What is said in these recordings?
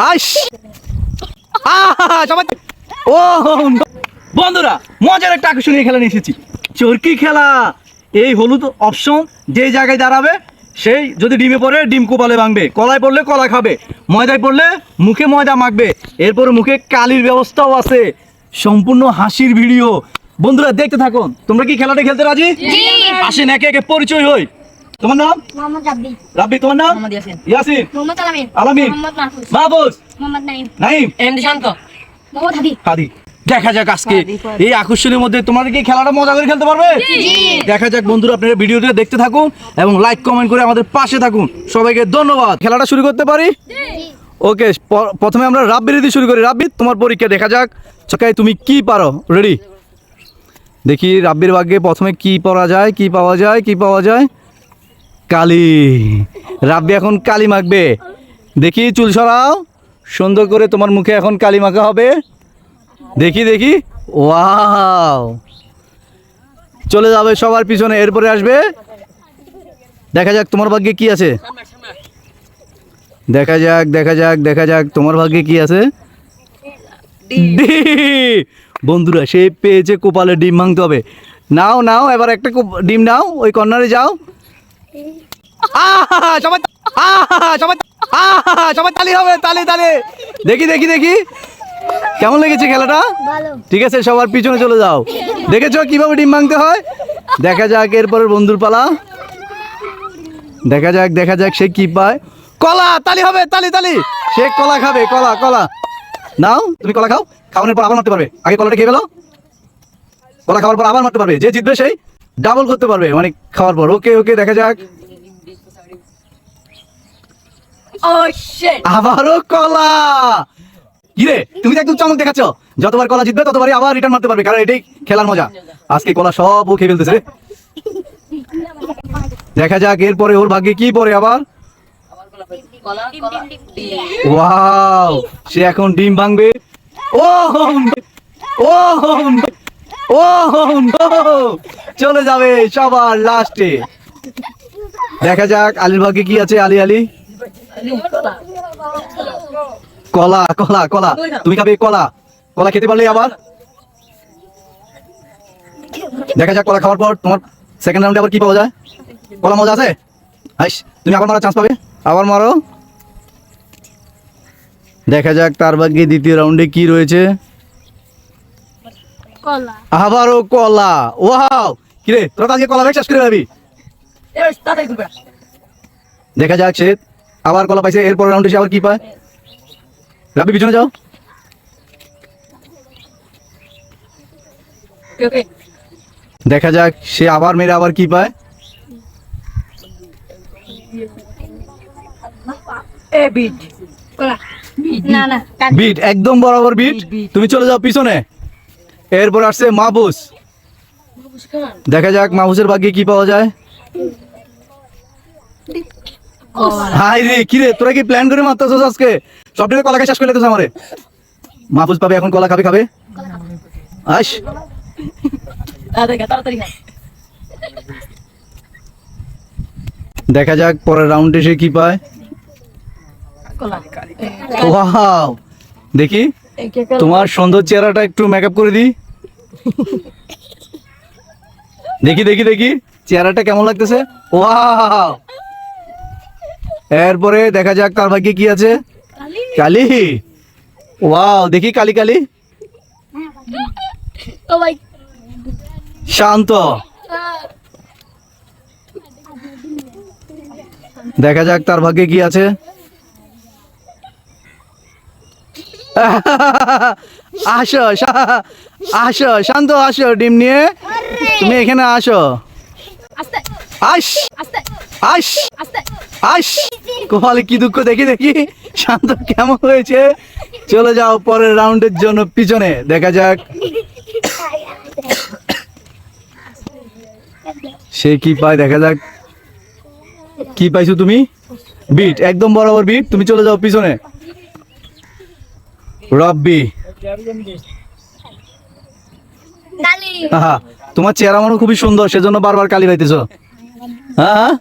আইস সবাই ও বন্ধুরা, মজার একটা আকর্ষণীয় খেলা নিয়ে এসেছি, চরকি খেলা। এই হলুদ অপশন যে জায়গায় দাঁড়াবে সেই যদি ডিমে পড়ে ডিম কোপালে ভাঙবে, কলায় পড়লে কলা খাবে, ময়দায় পড়লে মুখে ময়দা মাখবে, এরপরে মুখে কালির ব্যবস্থাও আছে। সম্পূর্ণ হাসির ভিডিও। বন্ধুরা দেখতে থাকুন। তোমরা কি খেলাটা খেলতে রাজি? আসেন একে একে পরিচয় হই। তোমার নাম? মোহাম্মদ রাব্বি। রাব্বি। তোমার নাম? মোহাম্মদ ইয়াসিন। ইয়াসিন। মোহাম্মদ আলামিন। আলামিন। মোহাম্মদ মাহফুজ। মাহফুজ। মোহাম্মদ নাইম। নাইম। এমডি শান্ত। মোহাম্মদ হাদি। হাদি। দেখা যাক আজকে এই আকর্ষণের মধ্যে তোমরা কি খেলাটা মজা করে খেলতে পারবে? দেখা যাক বন্ধুরা, আপনারা ভিডিওটা দেখতে থাকুন এবং লাইক কমেন্ট করে আমাদের পাশে থাকুন। সবাইকে ধন্যবাদ। খেলাটা শুরু করতে পারি? ওকে, প্রথমে আমরা রাব্বির দিয়ে শুরু করি। রাব্বি, তোমার পরীক্ষা, দেখা যাক ছকায় তুমি কি পারো। রেডি? দেখি রাব্বির ভাগ্যে প্রথমে কি পড়া যায়, কি পাওয়া যায়, কি পাওয়া যায়। কালি। রাব্বি এখন কালি মাখবে। দেখি চুল সরাও, সুন্দর করে তোমার মুখে এখন কালি মাখা হবে। দেখি দেখি, ওয়াও, চলে যাবে সবার পিছনে, এরপরে আসবে। দেখা যাক তোমার ভাগ্যে কি আছে। দেখা যাক দেখা যাক দেখা যাক তোমার ভাগ্যে কি আছে। বন্ধুরা, সে পেয়েছে কপালে ডিম ভাঙতে হবে। নাও নাও, এবার একটা ডিম নাও, ওই কর্নারে যাও। সবাই সবাই সবাই তালি হবে, তালি তালি। দেখি দেখি দেখি কেমন লেগেছে খেলাটা? ঠিক আছে, সবার পিছনে চলে যাও। দেখেছো কিভাবে ডিম ভাঙতে হয়? দেখা যাক এরপরের বন্ধুর পালা। দেখা যাক দেখা যাক সে কি পায়। কলা। তালি হবে, তালি তালি। সে কলা খাবে, কলা কলা। নাও, তুমি কলা খাও। খাওয়ানোর পর আবার মারতে পারবে। আগে কলাটা খেয়ে গেলো, কলা খাওয়ার পর আবার মারতে পারবে। যে জিতবে সেই ডাবল করতে পারবে, মানে খাওয়ার পর। ওকে ওকে, দেখা যাক। আবারও কলা। কিরে, তুমি তো একদম চমক দেখাচ্ছ। যতবার কলা জিতবে ততবারই আবার রিটার্ন মারতে পারবে, কারণ এটাই খেলার মজা। আজকে কলা সব ও খেয়ে ফেলতেছে। দেখা যাক এরপরে ওর ভাগ্যে কি পড়ে আবার। ওয়াও, সে এখন ডিম ভাঙবে। ও ও ও, চলে যাবে সবার লাস্টে। দেখা যাক আলীর ভাগ্যে কি আছে। আলী আলী, কলা কলা কলা। তুমি খাবে কলা। কলা খেতে পারলে আবার। দেখা যাক কলা খাওয়ার পর তোমার সেকেন্ড রাউন্ডে আবার কি পাওয়া যায়। কলা মজা আছে। আইস, তুমি আবার মারার চান্স পাবে। আবার মারো। দেখা যাক তার ভাগ্যে দ্বিতীয় রাউন্ডে কি রয়েছে। কলা। আবারও কলা। ওয়াও, কিরে তোরা তো আজকে কলা শেষ করে যাবি। দেখা যাক সে আবার কলা পাইছে। এরপর রাউন্ডে সে আবার কি পায়। রাব্বি, পিছনে যাও। দেখা যাক সে আবার মেরে আবার কি পায়। বিট, একদম বরাবর বিট। তুমি চলে যাও পিছনে। এরপর আসছে মাহফুজ। দেখা যাক মাহফুজের ভাগ্যে কি পাওয়া যায়। হাই রে, কিরে তোরা কি প্ল্যান করে মারতেছস আজকে? সবটাকে কলা খেয়ে শেষ করে লেতেছ আমারে। মাহফুজ পাবে এখন কলা, খাবে খাবে। আইস, দেখা যাক পরের রাউন্ডে সে কি পায়। ওয়াও, দেখি তোমার সুন্দর চেহারাটা একটু মেকআপ করে দিই। দেখি দেখি দেখি চেহারাটা কেমন লাগতেছে। ওয়াও, এরপরে দেখা যাক তার ভাগ্যে কি আছে। কালি। ওয়াও, দেখি কালি কালি। শান্ত। দেখা যাক তার ভাগ্যে কি আছে। আসো আসো, শান্ত আসো, ডিম নিয়ে তুমি এখানে আসো। আস আস আস, কোহালে কি দুঃখ। দেখি দেখি শান্ত কেমন হয়েছে। চলে যাও পরের রাউন্ডের জন্য পিছনে। দেখা যাক সে কি পায়। দেখা যাক কি পাইছো তুমি। বিট, একদম বরাবর বিট। তুমি চলে যাও পিছনে। রাব্বি, তোমার চেহারা মনে খুবই সুন্দর, সেজন্য বারবার কালি পাইতেছো। হ্যাঁ,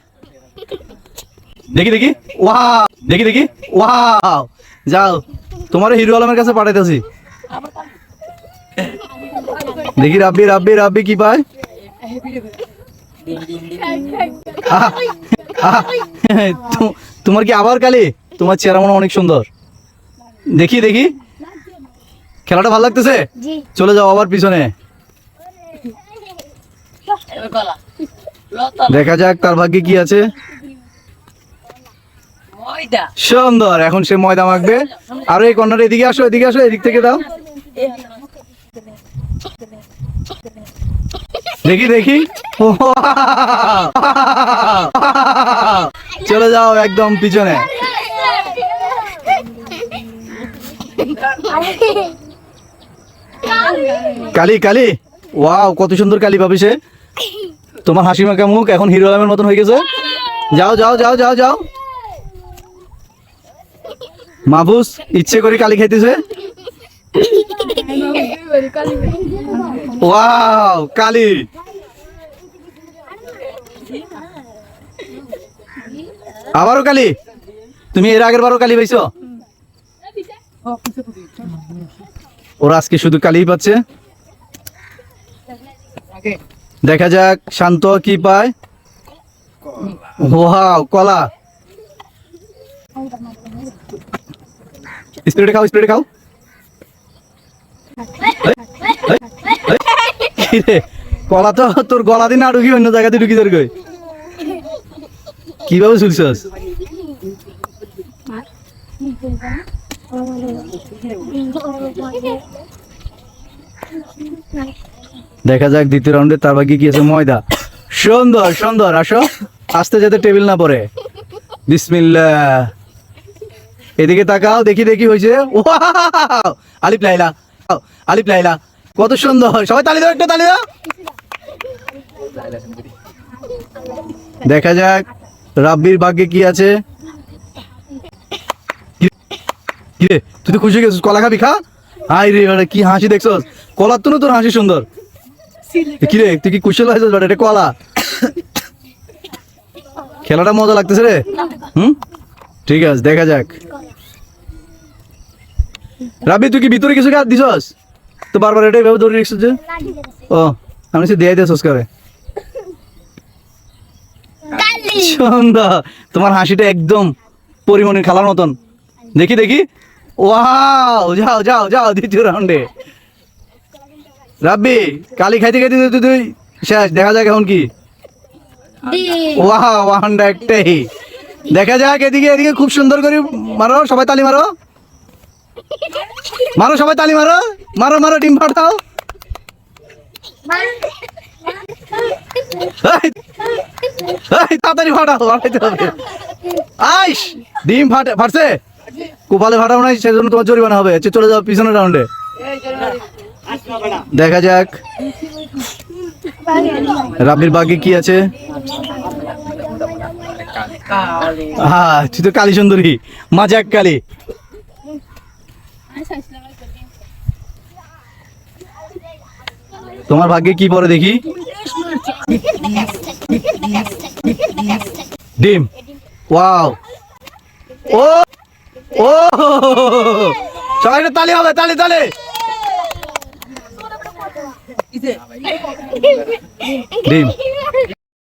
দেখি দেখি। ওয়াও, দেখি দেখি। ওয়াও, যাও তোমার হিরো আলমের কাছে পাঠাইতেছি। দেখি রাব্বি রাব্বি রাব্বি কি পায়। আহ, আহ, তোমার কি আবার কালি? তোমার চেহারা মনে হয় অনেক সুন্দর। দেখি দেখি খেলাটা ভালো লাগতেছে। চলে যাও আবার পিছনে। দেখা যাক তার ভাগ্যে কি আছে। সুন্দর, এখন সে ময়দা মাখবে। আর এই কর্নারে এদিকে আসো, এদিকে আসো, এদিক থেকে দাও। দেখি দেখি চলে যাও একদম পিছনে। কালি কালি, ওয়াও কত সুন্দর কালি পাবি সে। তোমার হাসি মাখা মুখ এখন হিরো আলমের মতন হয়ে গেছে। যাও যাও যাও যাও যাও। মাহফুজ ইচ্ছে করে কালি খাইতেছে। ওয়াও কালি। আবারও কালি। তুমি এর আগের বারও কালি পাইছো? ওরা আজকে শুধু কালিই পাচ্ছে। দেখা যাক শান্ত কি পায়। ওয়াও কলা। স্পিরিটে খাও, স্পিরিটে খাও। কলা তো তোর গলা দিয়ে না ঢুকি অন্য জায়গাতে ঢুকি তোর কই। কিভাবে চলছস? দেখা যাক দ্বিতীয় রাউন্ডে তার বাকি কি আছে। ময়দা। সুন্দর সুন্দর, আসো আস্তে যাতে টেবিল না পড়ে। বিসমিল্লাহ। এদিকে তাকাও, দেখি দেখি হয়েছে। ওয়াও আলিফ লাইলা, আলিফ লাইলা, কত সুন্দর। সবাই তালি দাও, একটা তালি দাও। দেখা যাক রাব্বির ভাগ্যে কি আছে। কিরে তুই তো খুশি গেছিস, কলা খাবি? খা। হাই রে বেটা, কি হাসি দেখছস? কলার তো না তোর হাসি সুন্দর। কিরে তুই কি কুশল হয়েছিস বেটা? এটা কলা। খেলাটা মজা লাগতেছে রে। ঠিক আছে, দেখা যাক। রাব্বি তুই কি ভিতরে কিছু কাজ দিছস? তো বারবার এটাই ভাবে ধরে রেখেছিস যে। ও আমি সে দিয়ে দিয়েছস করে। সুন্দর, তোমার হাসিটা একদম পরিমণির খালার মতন। দেখি দেখি। ওয়াও যাও যাও যাও দ্বিতীয় রাউন্ডে। রাব্বি কালি খাইতে খাইতে তুই শেষ। দেখা যাক এখন কি। ওয়াও ওয়ানটা একটাই। দেখা যাক এদিকে এদিকে খুব সুন্দর করে মারো, সবাই তালি মারো। মারো সবাই তালি মারো, মারো মারো, ডিম ফাটাও। তাড়াতাড়ি ফাটাও, ফাটাইতে হবে। আইস ডিম ফাটছে। কোপালে ফাটাও নাই, সেজন্য তোমার জরিমানা হবে। চলে যাও পিছনের রাউন্ডে। দেখা যাক রাব্বির ভাগ্যে কি আছে। হ্যাঁ তুই তো কালী সুন্দরী, মাজাক কালী। তোমার ভাগ্যে কি পড়ে দেখি। ডিম। ওয়াও। ও ও সবাই তালি হবে, তালি তালি। ডিম।